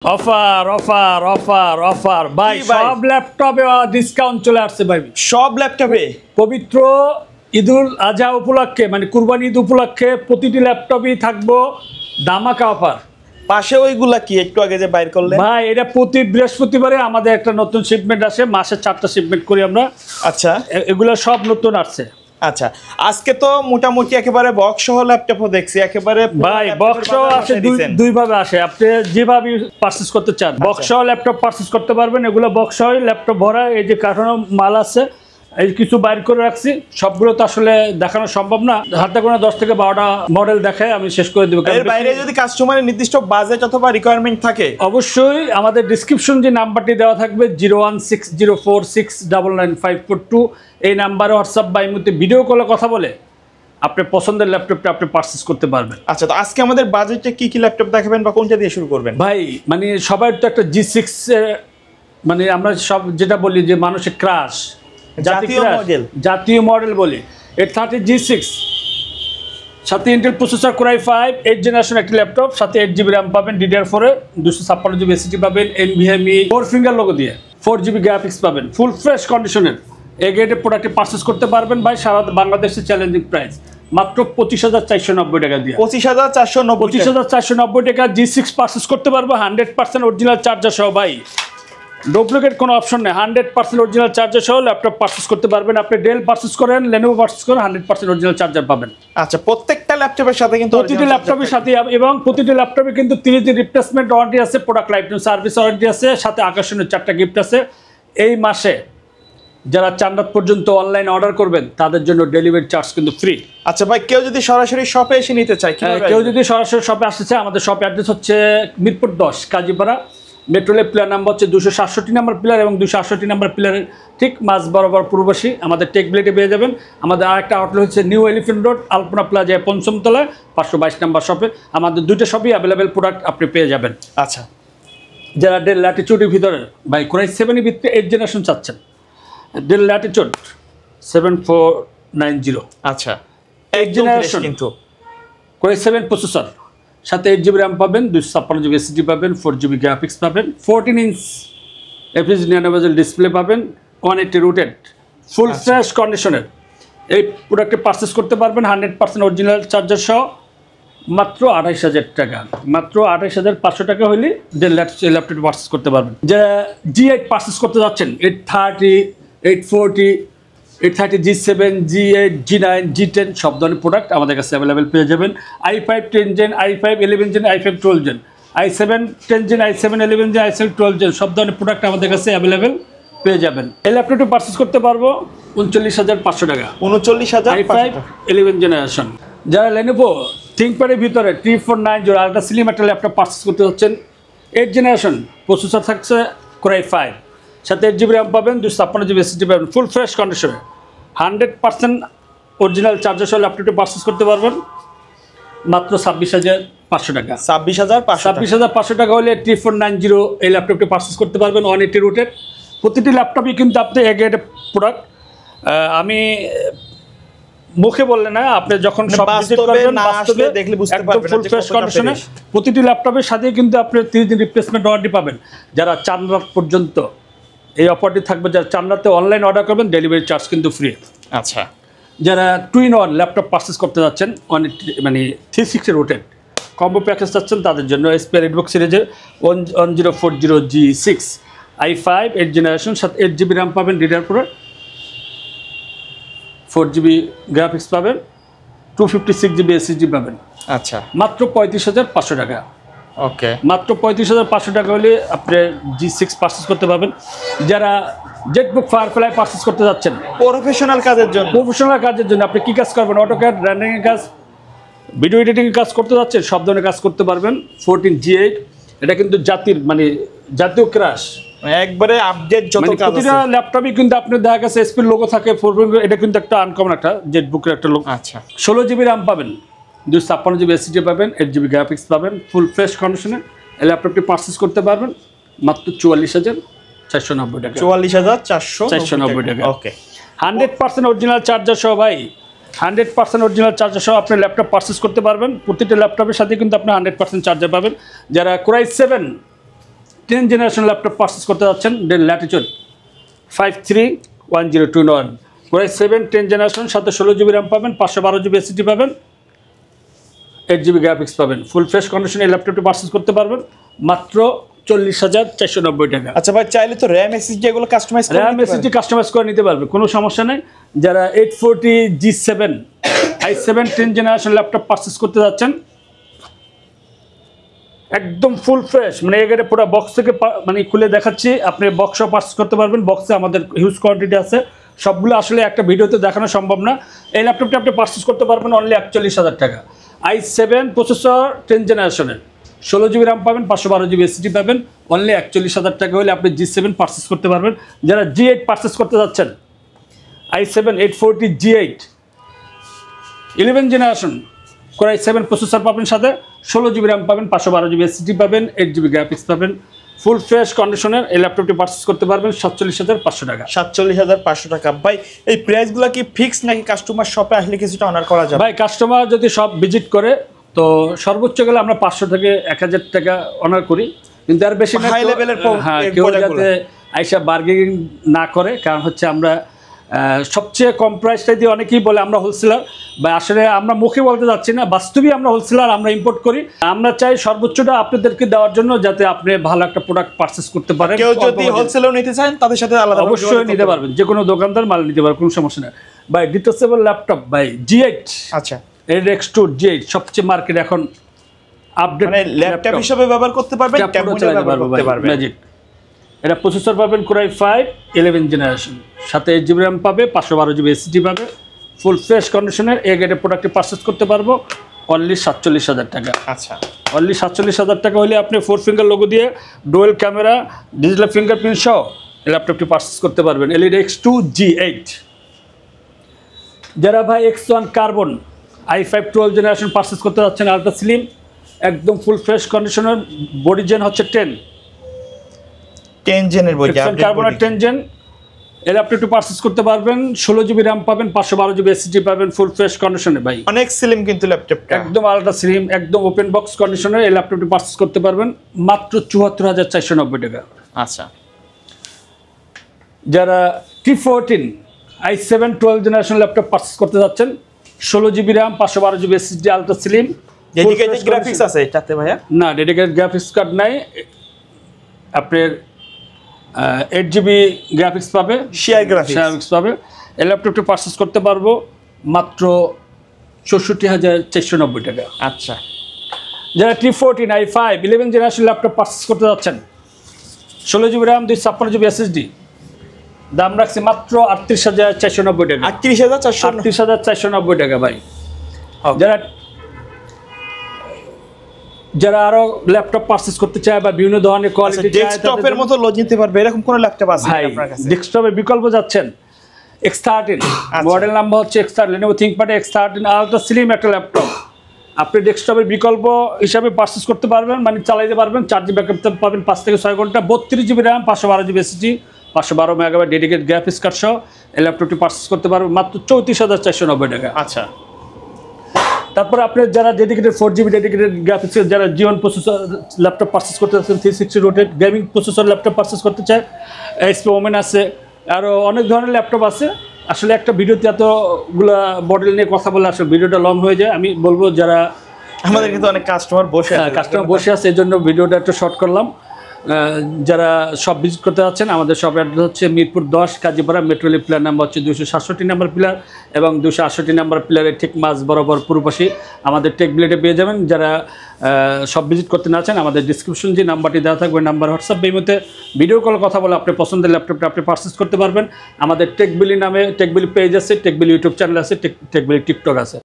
Offer offer offer offer ভাই, সব ল্যাপটপে ডিসকাউন্ট চলে আসছে ভাই। সব ল্যাপটপে পবিত্র ঈদুল আজহা উপলক্ষে মানে কুরবানি ঈদ উপলক্ষে প্রতিটি ল্যাপটপই থাকবো ধামাকা অফার। পাশে ওইগুলা কি একটু আগে যে বাইর করলেন? ভাই এটা প্রতি বৃহস্পতিবারে আমাদের একটা নতুন শিপমেন্ট আসে, মাসে 4টা শিপমেন্ট করি আমরা। আচ্ছা, এগুলো সব নতুন আসছে। আচ্ছা, আজকে তো মোটামুটি একেবারে বক্স সহ ল্যাপটপও দেখছি একেবারে। ভাই বক্স সহ আসে দুই ভাবে আসে, আপনি যেভাবে পারচেজ করতে চান বক্স সহ ল্যাপটপ পারচেজ করতে পারবেন। এগুলো বক্স সহ ল্যাপটপ ভরা, এই যে কার্টুন মাল আছে, এই কিছু বাইর করে রাখছি। সবগুলো তো আসলে দেখানো সম্ভব না, হাতে কোনো 10 থেকে 12টা মডেল দেখায় আমি শেষ করে দেবো। এর বাইরে যদি কাস্টমারের নির্দিষ্ট বাজেট অথবা রিকোয়ারমেন্ট থাকে অবশ্যই আমাদের ডিসক্রিপশন যে নাম্বারটি দেওয়া থাকবে 01604699542, এই নাম্বারে হোয়াটসঅ্যাপ বা এই মুহূর্তে ভিডিও কলে কথা বলে আপনার পছন্দের ল্যাপটপটা আপনি পারচেজ করতে পারবেন। আচ্ছা, তো আজকে আমাদের বাজেটে কি কি ল্যাপটপ দেখাবেন বা কোনটা দিয়ে শুরু করবেন? ভাই মানে সবার তো একটা G6 মানে আমরা সব যেটা বলি যে মানুষের ক্রাশ, জাতীয় মডেল বলি, 830 G6 সাথে Intel processor Core i5 8 generation একটি ল্যাপটপ, সাথে 8GB র্যাম পাবেন DDR4 এ, 256GB SSD পাবেন NVMe 4 ফিঙ্গার লোগো দিয়ে, 4GB গ্রাফিক্স পাবেন, ফুল ফ্রেশ কন্ডিশনের এই গ্রেডের প্রোডাক্টটি পারচেজ করতে পারবেন ভাই সারা বাংলাদেশের চ্যালেঞ্জিং প্রাইস মাত্র 25,490 টাকা দিয়ে। 25,490 টাকা G6 পারচেজ করতে পারবো 100% অরিজিনাল চার্জার সহ। ভাই ডুপ্লিকেট কোনো অপশন নেই, 100% অরিজিনাল চার্জার সহ ল্যাপটপ পারচেজ করতে পারবেন। আপনি ডেল পারচেজ করেন, লেনোভো পারচেজ করেন, 100% অরিজিনাল চার্জার পাবেন। আচ্ছা, প্রত্যেকটা ল্যাপটপের সাথে কিন্তু প্রতিটি ল্যাপটপের সাথে, এবং প্রতিটি ল্যাপটপে কিন্তু 30 দিন রিপ্লেসমেন্ট ওয়ারেন্টি আছে, product life time service warranty আছে, সাথে আকর্ষণীয় 4টা গিফট আছে। এই মাসে যারা চান্দাত পর্যন্ত অনলাইন অর্ডার করবেন তাদের জন্য ডেলিভারি চার্জ কিন্তু ফ্রি। আচ্ছা ভাই, কেউ যদি সরাসরি শপে এসে নিতে চায়, কেউ যদি সরাসরি শপে আসতে চায়, আমাদের শপ অ্যাড্রেস হচ্ছে মিরপুর 10 কাজীপাড়া, মেট্রোলে পিলার নাম্বার হচ্ছে 267 নম্বর পিলার, এবং 268 নম্বর পিলারের ঠিক মাঝ বরাবর পূর্বশী আমাদের টেক ব্লেডে পেয়ে যাবেন। আমাদের আরেকটা আউটলেট হচ্ছে নিউ এলিফেন্ট রোড আলপনা প্লাজায় 5ম তলায় 522 নম্বর শপে। আমাদের দুইটা শপই অ্যাভেলেবেল প্রোডাক্ট আপনি পেয়ে যাবেন। আচ্ছা, যারা ডেল ল্যাটিটিউডের ভিতরে ভাই Core i7 এর ভিতরে 8 জেনারেশন চাচ্ছেন, ডেল ল্যাটিটিউড 7490, আচ্ছা 8 জেনারেশন কিন্তু Core i7 প্রসেসর, সাথে 8GB র্যাম পাবেন, 256GB SSD পাবেন, 4GB গ্রাফিক্স পাবেন, 14 ইঞ্চ FHD ন্যানো বেজেল ডিসপ্লে পাবেন, 180 রুটেড ফুল ফ্রেশ কন্ডিশনের এই প্রোডাক্টে পারচেস করতে পারবেন 100% অরিজিনাল চার্জার সহ মাত্র 28,000 টাকা। মাত্র 28,500 টাকা হলে ডেল ল্যাপটপ পারচেস করতে পারবেন। যারা G8 পারচেস করতে যাচ্ছেন, 830, 840, 830 G7, G8, G9, G10 সব ধরনের প্রোডাক্ট আমাদের কাছে অ্যাভেলেবেল পেয়ে যাবেন। i5 10 gen, i5 11 gen, i5 12 gen, i7 10 gen, i7 11 gen, i7 12 gen সব ধরনের প্রোডাক্ট আমাদের কাছে অ্যাভেলেবেল পেয়ে যাবেন। এই ল্যাপটপটি পারচেস করতে পারবো 39,500 টাকা, 39,000 i5 11 জেনারেশন। যারা লেনোভো থিংকপ্যাডের ভিতরে 3490 আলট্রা স্লিম একটা ল্যাপটপ পারচেস করতে হচ্ছেন, 8 জেনারেশন প্রসেসর থাকছে Core i5, সাথে 8GB র্যাম পাবেন, 256GB SSD পাবেন, ফুল ফ্রেশ কন্ডিশনে 100% অরিজিনাল চার্জার সহ ল্যাপটপটি পারচেস করতে পারবেন মাত্র 26,500 টাকা। 26,500 টাকা হলে 3490 এই ল্যাপটপটি পারচেস করতে পারবেন, 180 রুটেড। প্রতিটি ল্যাপটপই কিন্তু আপনি এগ্রেড প্রোডাক্ট, আমি মুখে বললে না, আপনি যখন সব ভিজিট করবেন বাস্তবে দেখলে বুঝতে পারবেন ফুল ফ্রেশ কন্ডিশনে। প্রতিটি ল্যাপটপের সাথেই কিন্তু আপনি 30 দিন রিপ্লেসমেন্ট ওয়ারেন্টি পাবেন। যারা চান্দাত পর্যন্ত এই অফারটি থাকবে, যারা চান্দাতে অনলাইন অর্ডার করবেন ডেলিভারি চার্জ কিন্তু ফ্রি। আচ্ছা, যারা 2-in-1 ল্যাপটপ পারচেস করতে যাচ্ছেন, মানে 360 রোটেড কম্বো প্যাকেজ চাচ্ছেন, তাদের জন্য এসপি রেডবুক সিরিজের 1040 G6 i5 8 জেনারেশন, সাথে 8GB র্যাম পাবেন, DDR4 4GB গ্রাফিক্স পাবেন, 256GB SSD পাবেন। আচ্ছা, মাত্র 35,500 টাকা। ওকে, মাত্র 35,500 টাকা হলে আপনি G6 পারচেস করতে পারবেন। যারা জেটবুক ফায়ারফ্লাই পারচেস করতে যাচ্ছেন প্রফেশনাল কাজের জন্য, আপনি কি কাজ করবেন, অটোক্যাড, রেন্ডারিংয়ের কাজ, ভিডিও এডিটিংয়ের কাজ করতে যাচ্ছেন, সব ধরনের কাজ করতে পারবেন। 14 G8 এটা কিন্তু জাতীয় ক্রাশ, একবারে আপডেট যত কাজ আছে। প্রতিটা ল্যাপটপই কিন্তু আপনার দেখা গেছে এসপির লোগো থাকে, 4 ফিঙ্গার, এটা কিন্তু একটা আনকমন একটা জেটবুকের একটা লোগো। আচ্ছা, 16GB র্যাম পাবেন, 256GB SSD পাবেন, 8GB গ্রাফিক্স পাবেন, ফুল ফ্রেশ কন্ডিশনে এই ল্যাপটপটি পারচেস করতে পারবেন মাত্র 44,490 টাকা। 44,490 টাকা। ওকে, 100% অরিজিনাল চার্জার সহ ভাই, 100% অরিজিনাল চার্জার সহ আপনি ল্যাপটপ পারচেস করতে পারবেন। প্রতিটা ল্যাপটপের সাথে কিন্তু আপনি 100% চার্জার পাবেন। যারা Core i7 10 generation laptop purchase করতে যাচ্ছেন, del Latitude 531021 Core i7 10 generation, সাথে 16 জিবি র্যাম পাবেন, 512 জিবি এসএসডি পাবেন, 8 জিবি গ্রাফিক্স পাবেন। ফুল ফ্রেশ কন্ডিশনে এই ল্যাপটপটি পারচেস করতে পারবেন মাত্র 40,490 টাকা। আচ্ছা ভাই, চাইলে তো র্যাম এসএসডি এগুলো কাস্টমাইজ করে র্যাম এসএসডি কাস্টমাইজ করে নিতে পারবে, কোনো সমস্যা নেই। যারা 840 G7 i7 10 generation laptop purchase করতে যাচ্ছেন, একদম ফুল ফ্রেশ, মানে এখানে পুরো বক্স থেকে মানে খুলে দেখাচ্ছি, আপনি বক্সও পারচেস করতে পারবেন। বক্সে আমাদের হিউজ কোয়ান্টিটি আছে, সবগুলো আসলে একটা ভিডিওতে দেখানো সম্ভব না। এই ল্যাপটপটি আপনি পারচেস করতে পারবেন অনলি 41,000 টাকা। i7 প্রসেসর 10 জেনারেশনের, 16 জিবি র্যাম পাবেন, 512 জিবি এসএসডি পাবেন, অনলি 41,000 টাকা হলে আপনি G7 পারচেস করতে পারবেন। যারা G8 পারচেস করতে যাচ্ছেন, i7 840 G8 11 generation Core i7 processor পাবেন, সাথে 16 জিবি র্যাম পাবেন, 512 জিবি এসএসডি পাবেন, 8 জিবি গ্রাফিক্স পাবেন। ফুল ফ্রেশ কন্ডিশনের এই ল্যাপটপটি পারচেস করতে পারবেন 47,500 টাকা। 47,500 টাকা। ভাই এই প্রাইসগুলো কি ফিক্স নাকি কাস্টমার শপে আসলে কিছুটা অনার করা যাবে? ভাই কাস্টমার যদি সব ভিজিট করে তো সর্বোচ্চ গেলে আমরা 500 থেকে 1000 টাকা অনার করি, কিন্তু আর বেশি না। হাই লেভেলের কেউ যাতে আইসা বার্গেনিং না করে, কারণ হচ্ছে আমরা সবচেয়ে কম প্রাইসটা দিয়ে অনেকেই বলে আমরা হোলসেলার, বা আসলে আমরা মুখে বলতে যাচ্ছি না, বাস্তবেই আমরা হোলসেলার, আমরা ইম্পোর্ট করি। আমরা চাই সর্বোচ্চটা আপনাদেরকে দেওয়ার জন্য, যাতে আপনি ভালো একটা প্রোডাক্ট পারচেস করতে পারেন। কেউ যদি হোলসেলও নিতে চান তাদের সাথে আলাদা অবশ্যই নিতে পারবেন, যে কোনো দোকানদার মাল নিতে পারবেন, কোনো সমস্যা নেই। ভাই ডিটেচেবল ল্যাপটপ ভাই G8, আচ্ছা X2 G8 সবচেয়ে মার্কেট এখন আপডেট, মানে ল্যাপটপ হিসেবে ব্যবহার করতে পারবেন, ট্যাবলেটে ব্যবহার করতে পারবেন। ম্যাজিক। এটা প্রসেসর পাবেন Core i5 11 জেনারেশন, সাথে 8 জিবি র্যাম পাবে, 512 জিবি এসএসডি পাবে। ফুল ফ্রেশ কন্ডিশনের এই গ্রেডের প্রোডাক্টটি পারচেস করতে পারবো অনলি 47,000 টাকা। আচ্ছা, অনলি 47,000 টাকা হলে আপনি 4 ফিঙ্গার লোগো দিয়ে ডুয়েল ক্যামেরা ডিজিটাল ফিঙ্গারপ্রিন্ট সহ ল্যাপটপটি পারচেস করতে পারবেন। LED X2 G8। যারা ভাই X1 carbon i5 12 generation purchase করতে যাচ্ছেন, আলট্রা স্লিম, একদম ফুল ফ্রেশ কন্ডিশনের, বডি জেন হচ্ছে 10 জেনের বই, কার্বনের 10 জেন, এই ল্যাপটপটি পারচেস করতে পারবেন, 16 জিবি র্যাম পাবেন, 512 জিবি এসএসডি পাবেন, ফুল ফ্রেশ কন্ডিশনে। ভাই অনেক স্লিম কিন্তু ল্যাপটপটা, একদম আলট্রা স্লিম, একদম ওপেন বক্স কন্ডিশনের এই ল্যাপটপটি পারচেস করতে পারবেন মাত্র 74,490 টাকা। আচ্ছা, যারা T14 i7 12 generation laptop purchase করতে যাচ্ছেন, 16 GB RAM, 512 GB SSD, ultra slim, dedicated graphics আছে এটাতে ভাইয়া? না, ডেডিকেটেড গ্রাফিক্স কার্ড নাই, আপনার 8 জিবি গ্রাফিক্স পাবে, শেয়ার গ্রাফিক্স পাবে। এই ল্যাপটপটি পারচেস করতে পারবো মাত্র 64,490 টাকা। আচ্ছা, যারা T14 i5 11 generation laptop purchase করতে যাচ্ছেন, 16 জিবি র্যাম, 256 জিবি এসএসডি, দাম রাখছি মাত্র 38,490 টাকা। 38,490 টাকা ভাই। যারা আরো ল্যাপটপ পারচেস করতে চায় বা বিভিন্ন ধরনের কোয়ালিটি চায়, ডেস্কটপের মতো লোড নিতে পারবে, এরকম কোন ল্যাপটপ আছে আপনার কাছে? ডেস্কটপের বিকল্প যাচ্ছেন X13, মডেল নাম্বার হচ্ছে X13, Lenovo ThinkPad X13 ultra slim একটা ল্যাপটপ। আপনি ডেস্কটপের বিকল্প হিসাবে পারচেস করতে পারবেন, মানে চালাইতে পারবেন, চার্জিং ব্যাকআপ পাবেন 5 থেকে 6 ঘন্টা, 32 GB RAM, 512 GB SSD, 512 megabyte dedicated graphics card সহ এই ল্যাপটপটি পারচেস করতে পারবেন মাত্র 34,490 টাকা। আচ্ছা, তারপরে আপনি যারা ডেডিকেটেড 4 জিবি ডেডিকেটেড গ্রাফিক্সের যারা Xeon প্রসেসর ল্যাপটপ পারচেস করতে চাচ্ছেন, 360 রোটেড গেমিং প্রসেসর ল্যাপটপ পারচেস করতে চায়, HP ওমেন আছে, আরও অনেক ধরনের ল্যাপটপ আছে। আসলে একটা ভিডিওতে এতগুলো মডেল নিয়ে কথা বলে আসলে ভিডিওটা লং হয়ে যায়। আমি বলবো যারা আমাদের কিন্তু অনেক কাস্টমার বসে আছে, এই জন্য ভিডিওটা একটু শর্ট করলাম। যারা সব ভিজিট করতে যাচ্ছেন, আমাদের সব অ্যাড্রেস হচ্ছে মিরপুর 10 কাজীপাড়া, মেট্রোলি পিলার নাম্বার হচ্ছে 267 নাম্বার পিলার, এবং 268 নাম্বার পিলারের ঠিক মাঝ বরাবর পূর্বপাশে আমাদের টেক বিলেটে পেয়ে যাবেন। যারা সব ভিজিট করতে না চান, আমাদের ডিসক্রিপশন যে নাম্বারটি দেওয়া থাকবে নাম্বার হোয়াটসঅ্যাপ এই মধ্যে ভিডিও কল কথা বলে আপনি পছন্দের ল্যাপটপটা আপনি পারচেস করতে পারবেন। আমাদের টেকবিলি নামে টেকবিলি পেজ আছে, টেকবিলি ইউটিউব চ্যানেল আছে, টেকবিলি টিকটক আছে।